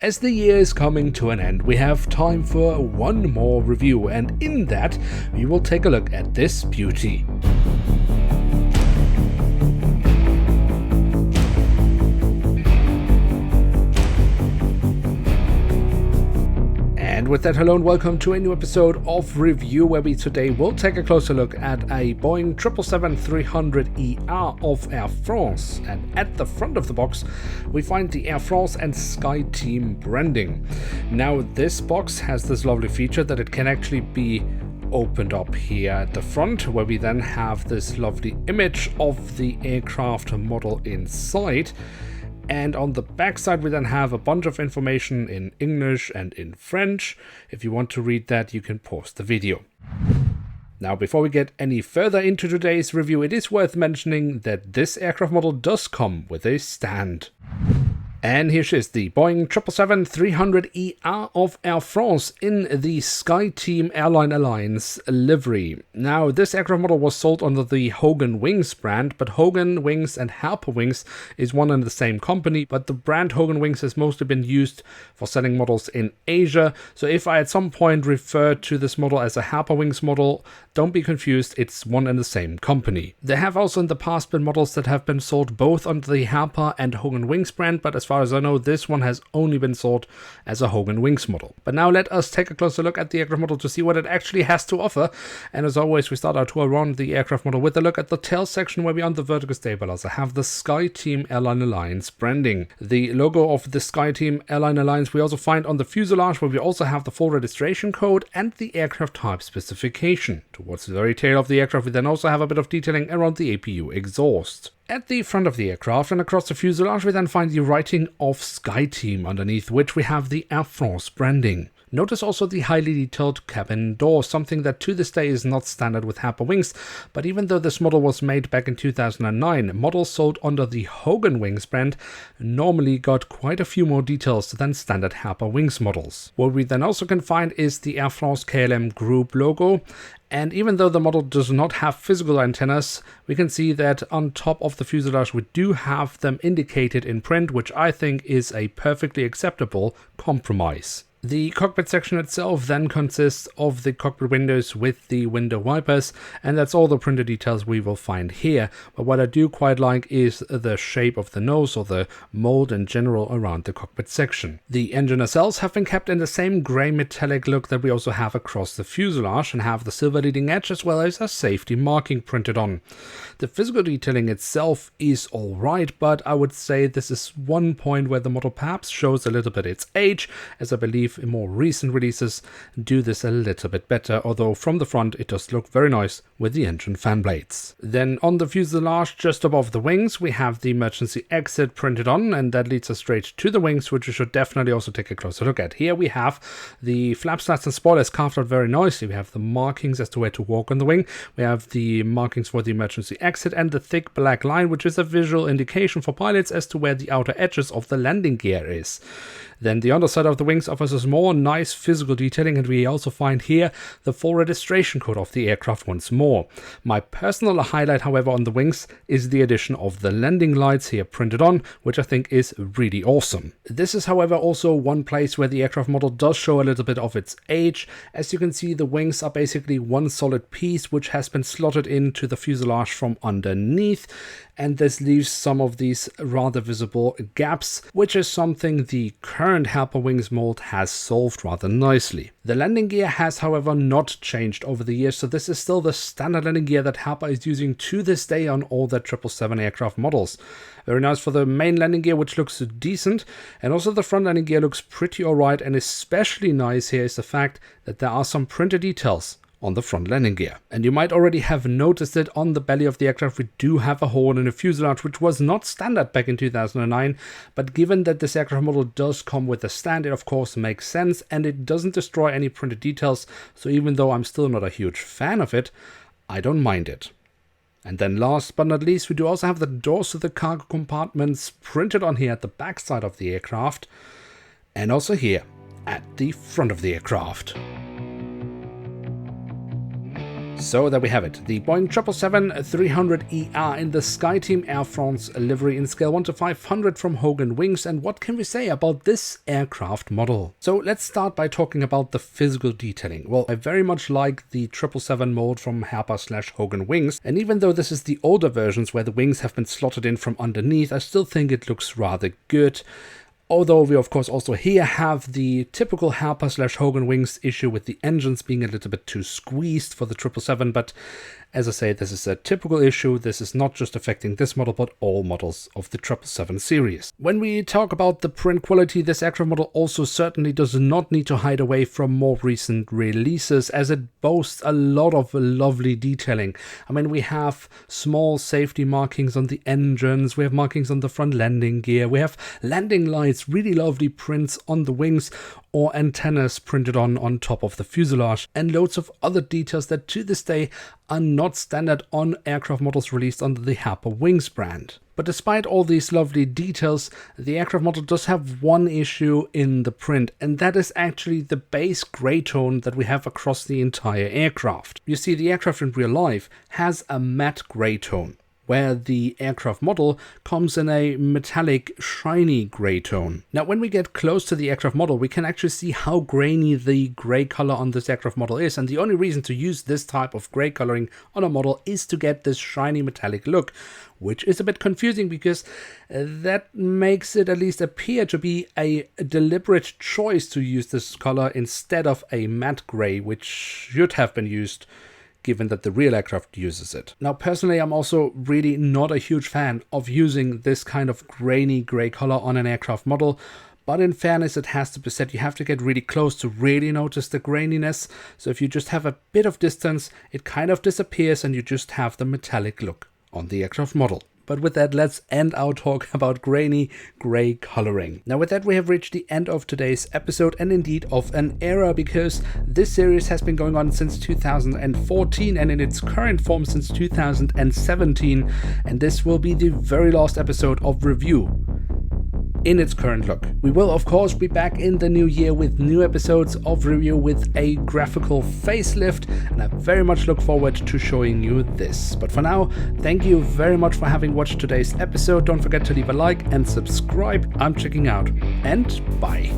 As the year is coming to an end, we have time for one more review, and in that we will take a look at this beauty. And with that, hello and welcome to a new episode of Review, where we today will take a closer look at a Boeing 777-300ER of Air France. And at the front of the box, we find the Air France and SkyTeam branding. Now, this box has this lovely feature that it can actually be opened up here at the front, where we then have this lovely image of the aircraft model inside. And on the back side, we then have a bunch of information in English and in French. If you want to read that, you can pause the video. Now, before we get any further into today's review, it is worth mentioning that this aircraft model does come with a stand. And here she is, the Boeing 777-300ER of Air France in the SkyTeam Airline Alliance livery. Now, this aircraft model was sold under the Hogan Wings brand, but Hogan Wings and Harper Wings is one and the same company, but the brand Hogan Wings has mostly been used for selling models in Asia. So if I at some point refer to this model as a Harper Wings model, don't be confused, it's one and the same company. There have also in the past been models that have been sold both under the Harper and Hogan Wings brand, but as far as I know, this one has only been sold as a Hogan Wings model. But now let us take a closer look at the aircraft model to see what it actually has to offer. And as always, we start our tour around the aircraft model with a look at the tail section, where we on the vertical stabilizer have the SkyTeam Airline Alliance branding. The logo of the SkyTeam Airline Alliance we also find on the fuselage, where we also have the full registration code and the aircraft type specification. Towards the very tail of the aircraft, we then also have a bit of detailing around the APU exhaust. At the front of the aircraft and across the fuselage, we then find the writing of SkyTeam, underneath which we have the Air France branding. Notice also the highly detailed cabin door, something that to this day is not standard with Harper Wings, but even though this model was made back in 2009, models sold under the Hogan Wings brand normally got quite a few more details than standard Harper Wings models. What we then also can find is the Air France KLM Group logo. And even though the model does not have physical antennas, we can see that on top of the fuselage we do have them indicated in print, which I think is a perfectly acceptable compromise. The cockpit section itself then consists of the cockpit windows with the window wipers, and that's all the printed details we will find here. But what I do quite like is the shape of the nose, or the mold in general around the cockpit section. The engine nacelles have been kept in the same grey metallic look that we also have across the fuselage, and have the silver leading edge as well as a safety marking printed on. The physical detailing itself is alright, but I would say this is one point where the model perhaps shows a little bit its age, as I believe in more recent releases do this a little bit better, although from the front it does look very nice with the engine fan blades. Then on the fuselage, just above the wings, we have the emergency exit printed on, and that leads us straight to the wings, which we should definitely also take a closer look at. Here we have the flap slats and spoilers carved out very nicely. We have the markings as to where to walk on the wing. We have the markings for the emergency exit and the thick black line, which is a visual indication for pilots as to where the outer edges of the landing gear is. Then the underside of the wings offers us more nice physical detailing, and we also find here the full registration code of the aircraft once more. My personal highlight, however, on the wings is the addition of the landing lights here printed on, which I think is really awesome. This is, however, also one place where the aircraft model does show a little bit of its age. As you can see, the wings are basically one solid piece which has been slotted into the fuselage from underneath, and this leaves some of these rather visible gaps, which is something the current Harper Wings mold has solved rather nicely. The landing gear has, however, not changed over the years, so this is still the standard landing gear that Harper is using to this day on all their 777 aircraft models. Very nice for the main landing gear, which looks decent, and also the front landing gear looks pretty alright, and especially nice here is the fact that there are some printed details on the front landing gear. And you might already have noticed it on the belly of the aircraft. We do have a hole in the fuselage, which was not standard back in 2009, but given that this aircraft model does come with a stand, it of course makes sense, and it doesn't destroy any printed details, so even though I'm still not a huge fan of it, I don't mind it. And then last but not least, we do also have the doors to the cargo compartments printed on here at the back side of the aircraft, and also here at the front of the aircraft. So there we have it, the Boeing 777-300ER in the SkyTeam Air France livery in scale 1 to 500 from Hogan Wings. And what can we say about this aircraft model? So let's start by talking about the physical detailing. Well, I very much like the 777 mold from Herpa/Hogan Wings, and even though this is the older versions where the wings have been slotted in from underneath, I still think it looks rather good. Although we of course also here have the typical Herpa/Hogan Wings issue with the engines being a little bit too squeezed for the 777, but as I say, this is a typical issue. This is not just affecting this model, but all models of the 777 series. When we talk about the print quality, this aircraft model also certainly does not need to hide away from more recent releases, as it boasts a lot of lovely detailing. I mean, we have small safety markings on the engines, we have markings on the front landing gear, we have landing lights, really lovely prints on the wings, or antennas printed on top of the fuselage, and loads of other details that to this day are not standard on aircraft models released under the Herpa Wings brand. But despite all these lovely details, the aircraft model does have one issue in the print, and that is actually the base grey tone that we have across the entire aircraft. You see, the aircraft in real life has a matte grey tone, where the aircraft model comes in a metallic, shiny grey tone. Now, when we get close to the aircraft model, we can actually see how grainy the grey color on this aircraft model is, and the only reason to use this type of grey coloring on a model is to get this shiny metallic look, which is a bit confusing because that makes it at least appear to be a deliberate choice to use this color instead of a matte grey, which should have been used given that the real aircraft uses it. Now, personally, I'm also really not a huge fan of using this kind of grainy grey color on an aircraft model, but in fairness, it has to be said, you have to get really close to really notice the graininess. So if you just have a bit of distance, it kind of disappears and you just have the metallic look on the aircraft model. But with that, let's end our talk about grainy grey coloring. Now with that, we have reached the end of today's episode, and indeed of an era, because this series has been going on since 2014 and in its current form since 2017, and this will be the very last episode of review in its current look. We will of course be back in the new year with new episodes of review with a graphical facelift, and I very much look forward to showing you this. But for now, thank you very much for having watched today's episode. Don't forget to leave a like and subscribe. I'm checking out, and bye.